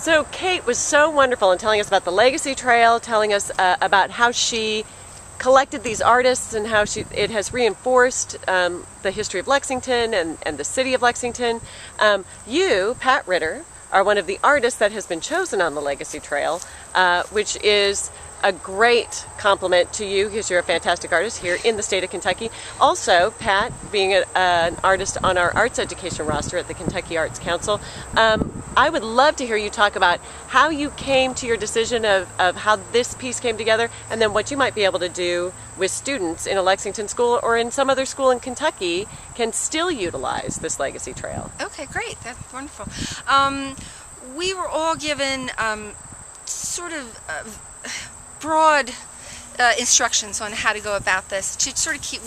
So Kate was so wonderful in telling us about the Legacy Trail, telling us about how she collected these artists and how it has reinforced the history of Lexington and the city of Lexington. You, Pat Ritter, are one of the artists that has been chosen on the Legacy Trail, which is a great compliment to you because you're a fantastic artist here in the state of Kentucky. Also, Pat, being an artist on our arts education roster at the Kentucky Arts Council, I would love to hear you talk about how you came to your decision of how this piece came together, and then what you might be able to do with students in a Lexington school or in some other school in Kentucky can still utilize this Legacy Trail. Okay, great. That's wonderful. We were all given sort of broad instructions on how to go about this, to sort of keep,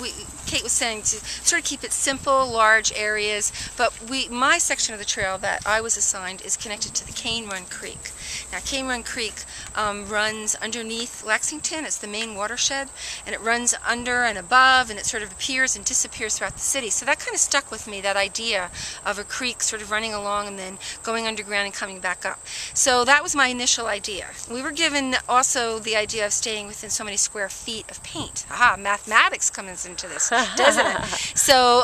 Kate was saying, to sort of keep it simple, large areas, but my section of the trail that I was assigned is connected to the Cane Run Creek. Now, Cane Run Creek runs underneath Lexington. It's the main watershed, and it runs under and above, and it sort of appears and disappears throughout the city. So that kind of stuck with me, that idea of a creek sort of running along and then going underground and coming back up. So that was my initial idea. We were given also the idea of staying within so many square feet of paint. Aha, mathematics comes into this, doesn't it? So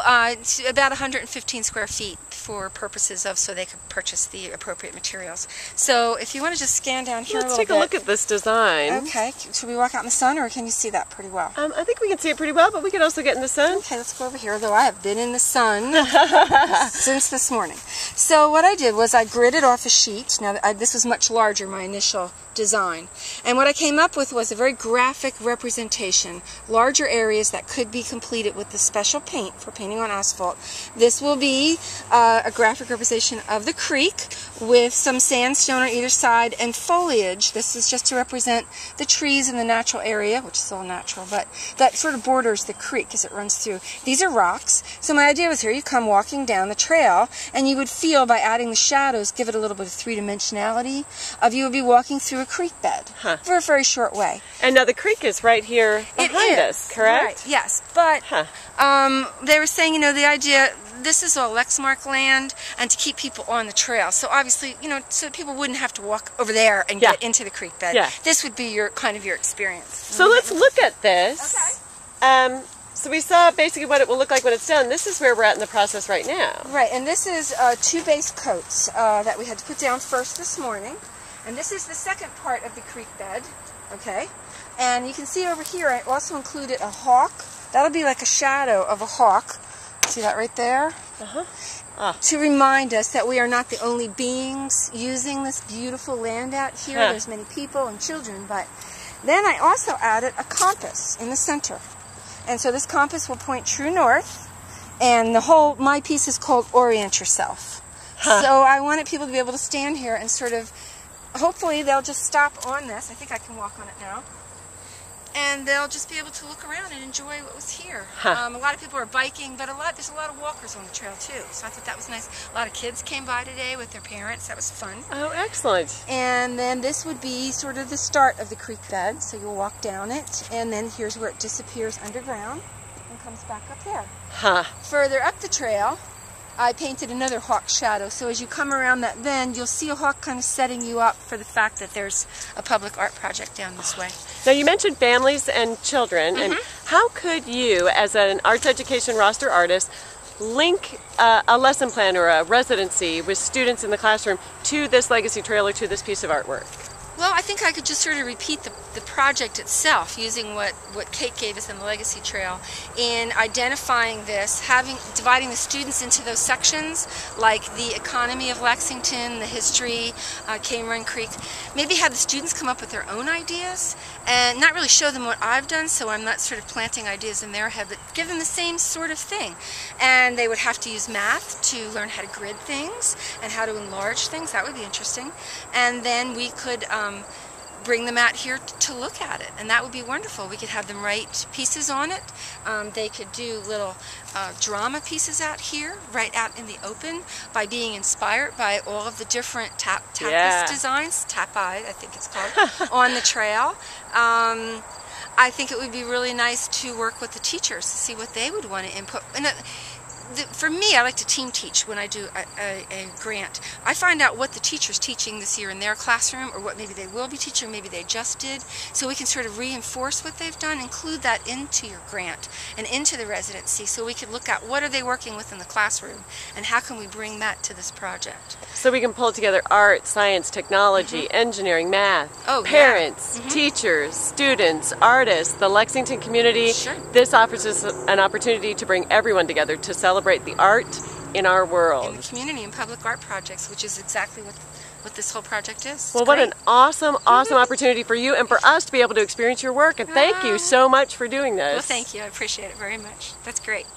about 115 square feet for purposes of, so they could purchase the appropriate materials. So if you want to just scan down here Let's a little take bit. a look at this design. Okay, should we walk out in the sun, or can you see that pretty well? I think we can see it pretty well, but we could also get in the sun. Okay, let's go over here, though I have been in the sun since this morning. So what I did was I gridded off a sheet. Now this was much larger, my initial design. And what I came up with was a very graphic representation, larger areas that could be completed with the special paint for painting on asphalt. This will be a graphic representation of the creek with some sandstone on either side and foliage. This is just to represent the trees in the natural area, which is all natural, but that sort of borders the creek as it runs through. These are rocks. So my idea was, here you come walking down the trail, and you would feel, by adding the shadows, give it a little bit of three-dimensionality, of you would be walking through a creek bed for a very short way. And now the creek is right here behind us, correct? Right, yes. But they were saying, the idea, this is all Lexmark land, and to keep people on the trail. So obviously, so people wouldn't have to walk over there and get into the creek bed. Yeah. This would be your experience. So let's look at this. Okay. So we saw basically what it will look like when it's done. This is where we're at in the process right now. Right, and this is 2 base coats that we had to put down first this morning. And this is the second part of the creek bed, okay? And you can see over here, I also included a hawk. That'll be like a shadow of a hawk. See that right there? To remind us that we are not the only beings using this beautiful land out here. There's many people and children, but then I also added a compass in the center. And so this compass will point true north, and my piece is called Orient Yourself. So I wanted people to be able to stand here and sort of, hopefully they'll just stop on this. I think I can walk on it now. And they'll just be able to look around and enjoy what was here. A lot of people are biking, but there's a lot of walkers on the trail too. So I thought that was nice. A lot of kids came by today with their parents. That was fun. Oh, excellent. And then this would be sort of the start of the creek bed. So you'll walk down it, and then here's where it disappears underground and comes back up there. Further up the trail, I painted another hawk shadow, so as you come around that bend, you'll see a hawk kind of setting you up for the fact that there's a public art project down this way. Now, you mentioned families and children, and how could you, as an arts education roster artist, link a lesson plan or a residency with students in the classroom to this Legacy Trail or to this piece of artwork? Well, I think I could just sort of repeat the project itself, using what Kate gave us in the Legacy Trail, in identifying this, dividing the students into those sections, like the economy of Lexington, the history, Cane Run Creek. Maybe have the students come up with their own ideas, and not really show them what I've done, so I'm not sort of planting ideas in their head, but give them the same sort of thing. And they would have to use math to learn how to grid things and how to enlarge things. That would be interesting. And then we could bring them out here to look at it, and that would be wonderful. We could have them write pieces on it. They could do little drama pieces out here, right out in the open, by being inspired by all of the different tapas designs, tapai I think it's called, on the trail. I think it would be really nice to work with the teachers to see what they would want to input. And For me, I like to team teach when I do a grant. I find out what the teacher's teaching this year in their classroom, or what maybe they will be teaching, or maybe they just did, so we can sort of reinforce what they've done, include that into your grant and into the residency, so we can look at what are they working with in the classroom and how can we bring that to this project. So we can pull together art, science, technology, engineering, math, parents, teachers, students, artists, the Lexington community. Sure. This offers us an opportunity to bring everyone together to celebrate the art in our world. In the community and public art projects, which is exactly what this whole project is. Well, what an awesome opportunity for you and for us to be able to experience your work. And thank you so much for doing this. Well, thank you. I appreciate it very much. That's great.